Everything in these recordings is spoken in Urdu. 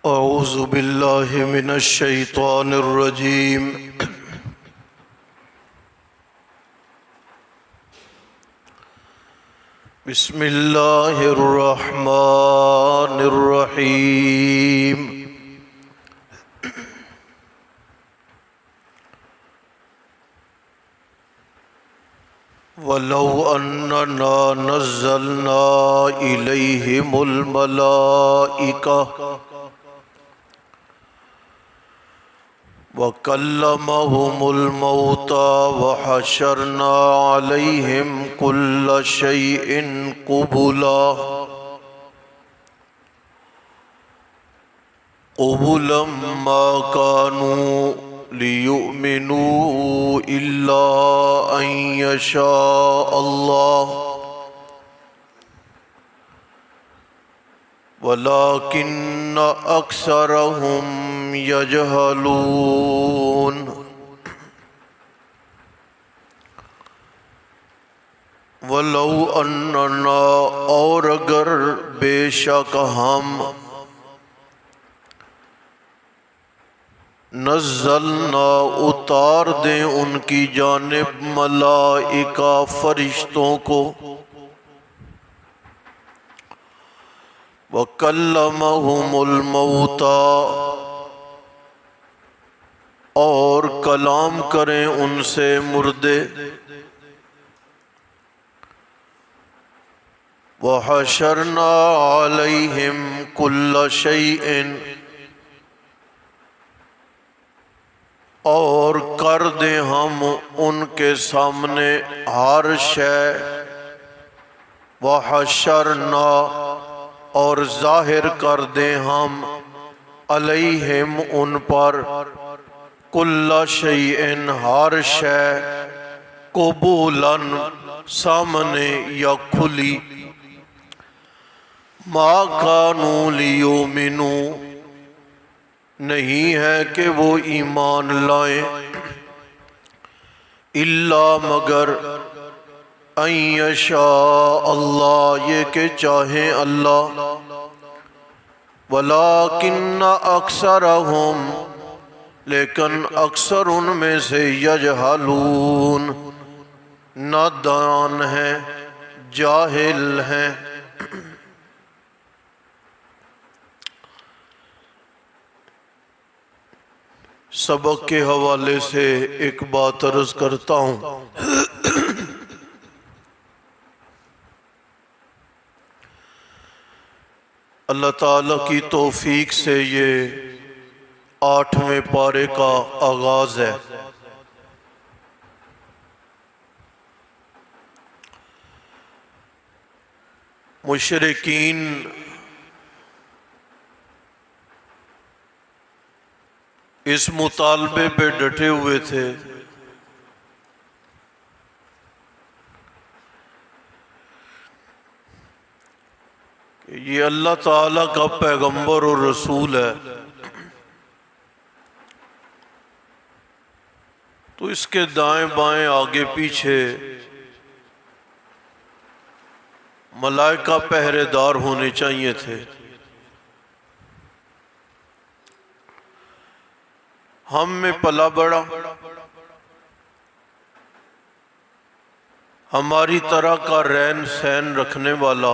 اعوذ باللہ من الشیطان الرجیم بسم اللہ الرحمن الرحیم وَلَوْ أَنَّنَا نَزَّلْنَا إِلَيْهِمُ الْمَلَائِكَةَ وَكَلَّمَهُمُ الْمَوْتَى وَحَشَرْنَا عَلَيْهِمْ كُلَّ شَيْءٍ قُبُلًا مَا كَانُوا لِيُؤْمِنُوا إِلَّا أَن يَشَاءَ اللَّهُ وَلَكِنَّ أَكْثَرَهُمْ يَجْهَلُونَ۔ وَلَوْ أَنَّنَا اور اگر بے شک ہم نزلنا اتار دیں ان کی جانب ملائکہ فرشتوں کو، وَكَلَّمَهُمُ الْمَوْتَى اور کلام کریں ان سے مردے، وَحَشَرْنَا عَلَيْهِمْ كُلَّ شَيْءٍ اور کر دیں ہم ان کے سامنے ہر شے، وَحَشَرْنَا اور ظاہر کر دیں ہم علیہم ان پر کل شیئن ہر شے، قبولاً سامنے یا کھلی، ما کانوا لیؤمنوا نہیں ہے کہ وہ ایمان لائیں، الا مگر ان یشاء اللہ یہ کہ چاہیں اللہ، ولیکن اکثرہم لیکن اکثر ان میں سے یجہلون نادان ہیں، جاہل ہیں۔ سبق کے حوالے سے ایک بات عرض کرتا ہوں، اللہ تعالیٰ کی توفیق سے یہ 8ویں پارے کا آغاز ہے۔ مشرکین اس مطالبے پہ ڈٹے ہوئے تھے کہ یہ اللہ تعالیٰ کا پیغمبر اور رسول ہے، تو اس کے دائیں بائیں آگے پیچھے ملائکہ پہرے دار ہونے چاہیے تھے۔ ہم میں پلا بڑا ہماری طرح کا رہن سہن رکھنے والا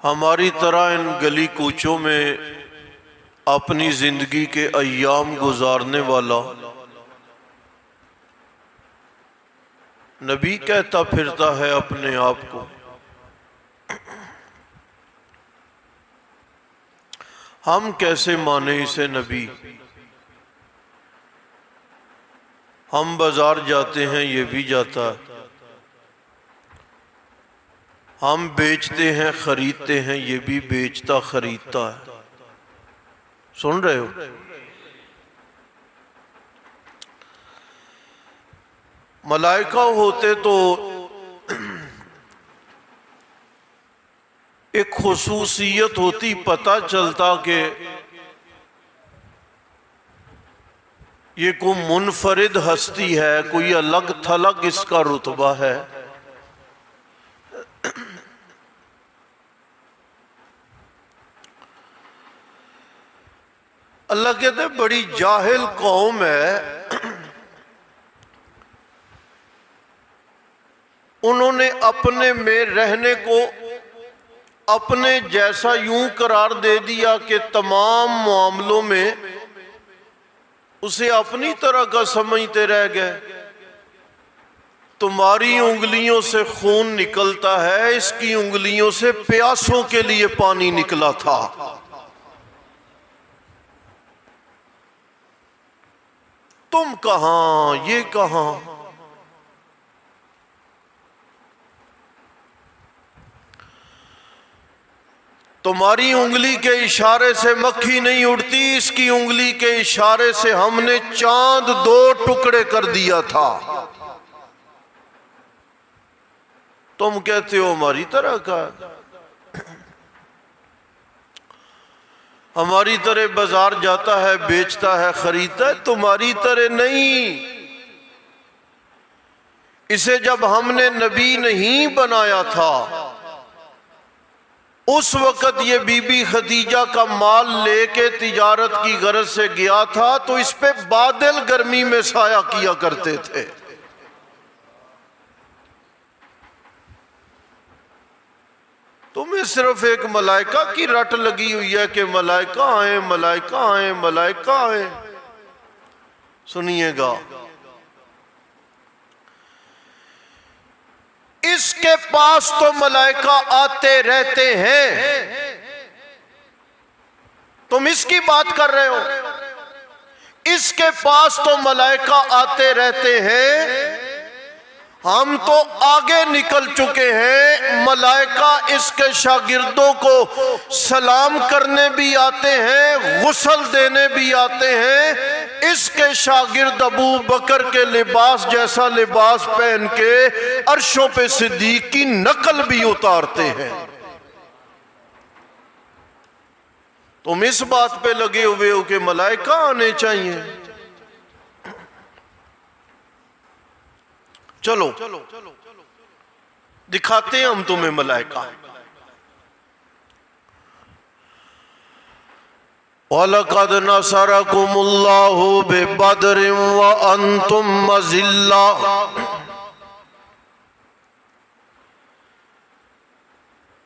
ہماری طرح ان گلی کوچوں میں اپنی زندگی کے ایام گزارنے والا نبی کہتا پھرتا ہے اپنے آپ کو، ہم کیسے مانیں اسے نبی؟ ہم بازار جاتے ہیں یہ بھی جاتا ہے، ہم بیچتے ہیں خریدتے ہیں یہ بھی بیچتا خریدتا ہے۔ سن رہے ہو؟ ملائکہ ہوتے تو ایک خصوصیت ہوتی، پتہ چلتا کہ یہ کوئی منفرد ہستی ہے، کوئی الگ تھلگ اس کا رتبہ ہے۔ اللہ کہتے ہیں بڑی جاہل قوم ہے، انہوں نے اپنے میں رہنے کو اپنے جیسا یوں قرار دے دیا کہ تمام معاملوں میں اسے اپنی طرح کا سمجھتے رہ گئے۔ تمہاری انگلیوں سے خون نکلتا ہے، اس کی انگلیوں سے پیاسوں کے لیے پانی نکلا تھا۔ تم کہاں، یہ کہاں؟ تمہاری انگلی کے اشارے سے مکھی نہیں اڑتی، اس کی انگلی کے اشارے سے ہم نے چاند 2 ٹکڑے کر دیا تھا۔ تم کہتے ہو ہماری طرح کا، ہماری طرح بازار جاتا ہے، بیچتا ہے، خریدتا ہے، تمہاری طرح نہیں۔ اسے جب ہم نے نبی نہیں بنایا تھا، اس وقت یہ بی بی خدیجہ کا مال لے کے تجارت کی غرض سے گیا تھا تو اس پہ بادل گرمی میں سایہ کیا کرتے تھے۔ تمہیں صرف ایک ملائکہ کی رٹ لگی ہوئی ہے کہ ملائکہ آئیں، ملائکہ آئیں، ملائکہ آئیں۔ سنیے گا، اس کے پاس تو ملائکہ آتے رہتے ہیں، تم اس کی بات کر رہے ہو۔ اس کے پاس تو ملائکہ آتے رہتے ہیں، ہم تو آگے نکل چکے ہیں۔ ملائکہ اس کے شاگردوں کو سلام کرنے بھی آتے ہیں، غسل دینے بھی آتے ہیں۔ اس کے شاگرد ابو بکر کے لباس جیسا لباس پہن کے عرشوں پہ صدیق کی نقل بھی اتارتے ہیں۔ تم اس بات پہ لگے ہوئے ہو کہ ملائکہ آنے چاہیے۔ چلو دکھاتے ہیں ہم تمہیں ملائکہ۔ وَلَقَدْ نَصَرَكُمُ اللَّهُ بِبَدْرٍ وَأَنْتُمْ أَذِلَّةٌ۔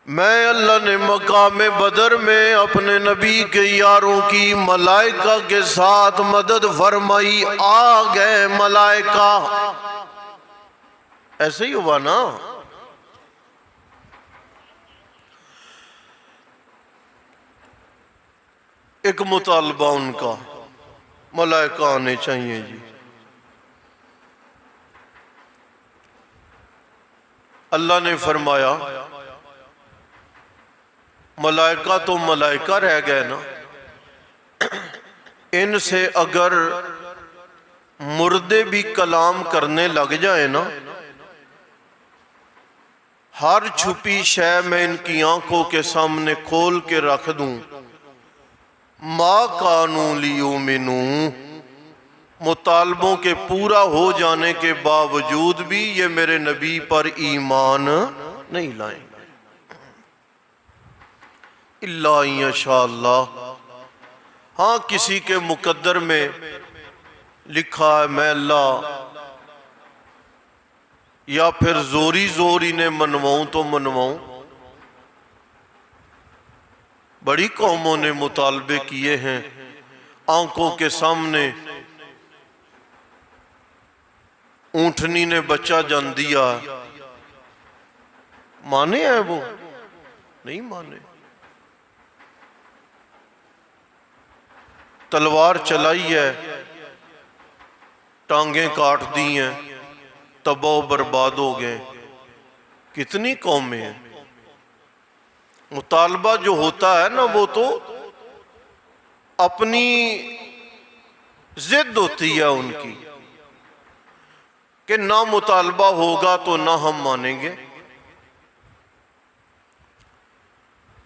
میں اللہ نے مقام بدر میں اپنے نبی کے یاروں کی ملائکہ کے ساتھ مدد فرمائی، آ گئے ملائکہ۔ ایسے ہی ہوا نا؟ ایک مطالبہ ان کا، ملائکہ آنے چاہیے جی۔ اللہ نے فرمایا ملائکہ تو ملائکہ رہ گئے نا، ان سے اگر مردے بھی کلام کرنے لگ جائیں نا، ہر چھپی شے میں ان کی آنکھوں کے سامنے کھول کے رکھ دوں، ما کانوا لیؤمنوا، مطالبوں کے پورا ہو جانے کے باوجود بھی یہ میرے نبی پر ایمان نہیں لائیں گے۔ الا ان یشاء اللہ، ہاں کسی کے مقدر میں لکھا ہے میں اللہ، یا پھر زوری زور انہیں منواؤں تو منواؤں۔ بڑی قوموں نے مطالبے کیے ہیں، آنکھوں کے سامنے اونٹنی نے بچہ جن دیا، مانے ہیں وہ؟ نہیں مانے۔ تلوار چلائی ہے، ٹانگیں کاٹ دی ہیں، تباہ و برباد ہو گئے۔ کتنی قومیں ہیں۔ مطالبہ جو ہوتا ہے نا وہ تو اپنی ضد ہوتی ہے ان کی کہ نہ مطالبہ ہوگا تو نہ ہم مانیں گے۔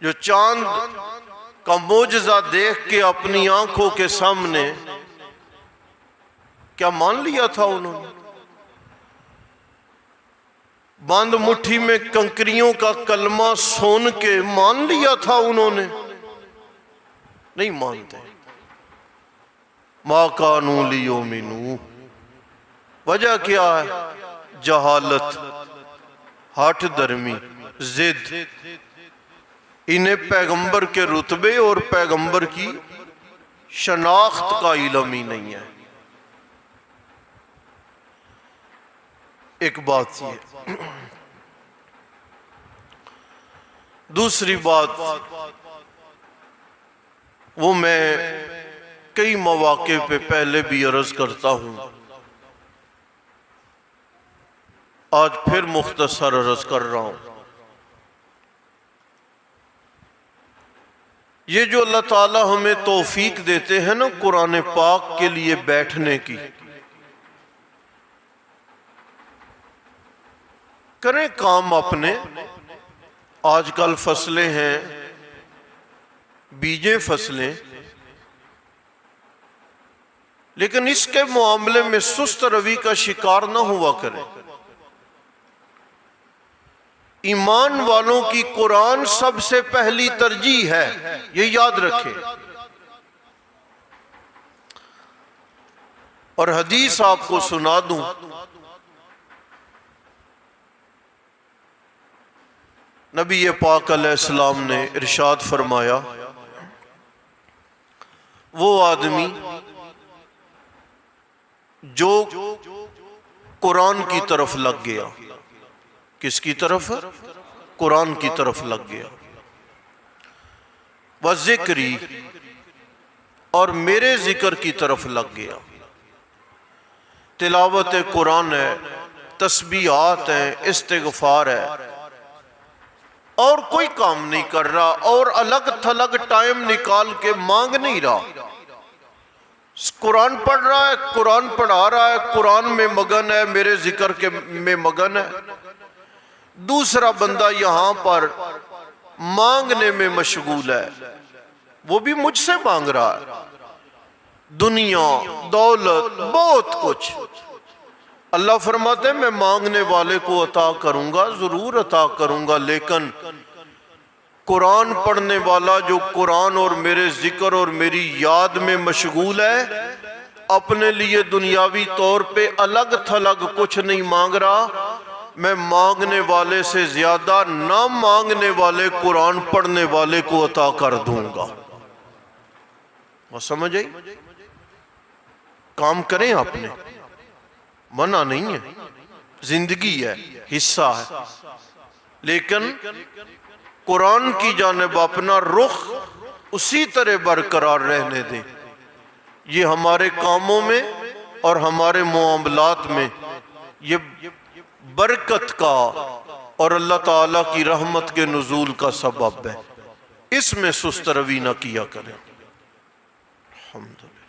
جو چاند کا معجزہ دیکھ کے اپنی آنکھوں کے سامنے کیا مان لیا تھا انہوں نے؟ بند مٹھی میں کنکریوں کا کلمہ سن کے مان لیا تھا انہوں نے؟ نہیں مانتے۔ ما کانوا لیؤمنوا۔ وجہ کیا ہے؟ جہالت، ہٹ درمی، ضد۔ انہیں پیغمبر کے رتبے اور پیغمبر کی شناخت کا علم ہی نہیں ہے۔ ایک بات یہ۔ دوسری بات، وہ میں کئی مواقع پہ پہلے بھی عرض کرتا ہوں، آج پھر مختصر عرض کر رہا ہوں۔ یہ جو اللہ تعالیٰ ہمیں توفیق دیتے ہیں نا قرآن پاک کے لیے بیٹھنے کی، کریں کام اپنے۔ آج کل فصلیں ہیں، بیجیں فصلیں، لیکن اس کے معاملے میں سست روی کا شکار نہ ہوا کریں۔ ایمان والوں کی قرآن سب سے پہلی ترجیح ہے، یہ یاد رکھیں۔ اور حدیث آپ کو سنا دوں، نبی پاک علیہ السلام نے ارشاد فرمایا، وہ آدمی جو قرآن کی طرف لگ گیا، کس کی طرف؟ قرآن کی طرف لگ گیا، وذکری، اور میرے ذکر کی طرف لگ گیا۔ تلاوت قرآن ہے، تسبیحات ہیں، استغفار ہے، اور کوئی کام نہیں کر رہا، اور الگ تھلگ ٹائم نکال کے مانگ نہیں رہا۔ قرآن پڑھ رہا ہے، قرآن پڑھا رہا ہے، قرآن میں مگن ہے، میرے ذکر کے میں مگن ہے۔ دوسرا بندہ یہاں پر مانگنے میں مشغول ہے، وہ بھی مجھ سے مانگ رہا ہے، دنیا، دولت، بہت کچھ۔ اللہ فرماتے ہیں میں مانگنے والے کو عطا کروں گا، ضرور عطا کروں گا، لیکن قرآن پڑھنے والا جو قرآن اور میرے ذکر اور میری یاد میں مشغول ہے، اپنے لیے دنیاوی طور پہ الگ تھلگ کچھ نہیں مانگ رہا، میں مانگنے والے سے زیادہ نہ مانگنے والے قرآن پڑھنے والے کو عطا کر دوں گا۔ وہ سمجھ آئی؟ کام کریں اپنے، منع نہیں ہے، زندگی ہے، حصہ ہے، لیکن قرآن کی جانب اپنا رخ اسی طرح برقرار رہنے دیں۔ یہ ہمارے کاموں میں اور ہمارے معاملات میں یہ برکت کا اور اللہ تعالیٰ کی رحمت کے نزول کا سبب ہے، اس میں سست روی نہ کیا کریں۔ الحمدللہ۔